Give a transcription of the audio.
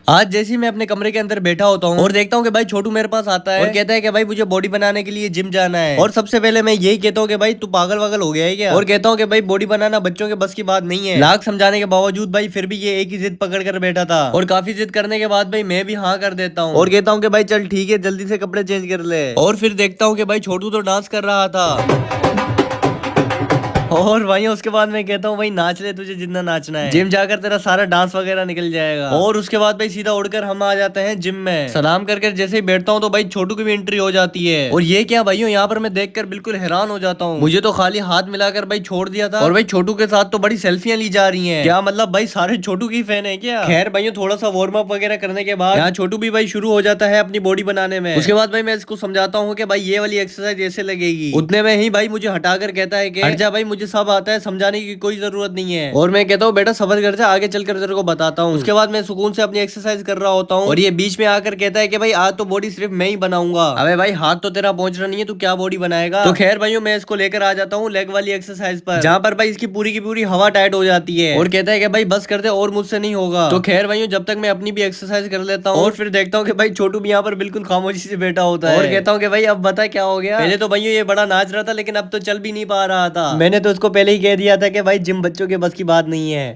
आज जैसे ही मैं अपने कमरे के अंदर बैठा होता हूँ और देखता हूँ कि भाई छोटू मेरे पास आता है और कहता है कि भाई मुझे बॉडी बनाने के लिए जिम जाना है। और सबसे पहले मैं यही कहता हूँ कि भाई तू पागल वागल हो गया है क्या। और कहता हूँ कि भाई बॉडी बनाना बच्चों के बस की बात नहीं है। लाख समझाने के बावजूद भाई फिर भी ये एक ही जिद पकड़ कर बैठा था और काफी जिद करने के बाद भाई मैं भी हाँ कर देता हूँ और कहता हूँ कि भाई चल ठीक है जल्दी से कपड़े चेंज कर ले। और फिर देखता हूँ कि भाई छोटू तो डांस कर रहा था। और वहीं उसके बाद मैं कहता हूँ भाई नाच ले तुझे जितना नाचना है, जिम जाकर तेरा सारा डांस वगैरह निकल जाएगा। और उसके बाद भाई सीधा उड़कर हम आ जाते हैं जिम में। सलाम करके जैसे ही बैठता हूँ तो भाई छोटू की भी एंट्री हो जाती है। और ये क्या भाइयों, यहाँ पर मैं देखकर बिल्कुल हैरान हो जाता हूँ। मुझे तो खाली हाथ मिलाकर भाई छोड़ दिया था और भाई छोटू के साथ तो बड़ी सेल्फियां ली जा रही है। क्या मतलब भाई सारे छोटू की फैन है क्या। खैर भाइयों थोड़ा सा वार्म अप वगैरह करने के बाद यहाँ छोटू भी भाई शुरू हो जाता है अपनी बॉडी बनाने में। उसके बाद भाई मैं इसको समझाता हूँ कि भाई ये वाली एक्सरसाइज ऐसे लगेगी। उतने में ही भाई मुझे हटाकर कहता है कि हट जा भाई, मुझे सब आता है, समझाने की कोई जरूरत नहीं है। और मैं कहता हूँ बेटा सबर कर जा, आगे चलकर तेरे को बताता हूँ। उसके बाद मैं सुकून से अपनी एक्सरसाइज कर रहा होता हूँ और ये बीच में आकर कहता है कि भाई आज तो बॉडी सिर्फ मैं ही बनाऊंगा। अबे भाई हाथ तो तेरा पहुंच रहा नहीं है, तू क्या बॉडी बनाएगा। तो खैर भाइयों मैं इसको लेकर आ जाता हूँ लेग वाली एक्सरसाइज पर, जहाँ पर भाई इसकी पूरी की पूरी हवा टाइट हो जाती है और कहता है कि भाई बस कर दे और मुझसे नहीं होगा। तो खैर भाइयों जब तक मैं अपनी भी एक्सरसाइज कर लेता हूँ और फिर देखता हूँ कि भाई छोटू भी यहाँ पर बिल्कुल खामोशी से बैठा होता है और कहता हूँ कि भाई अब बता क्या हो गया। पहले तो भाइयों ये बड़ा नाच रहा था लेकिन अब तो चल भी नहीं पा रहा था। मैंने तो उसको पहले ही कह दिया था कि भाई जिम बच्चों के बस की बात नहीं है।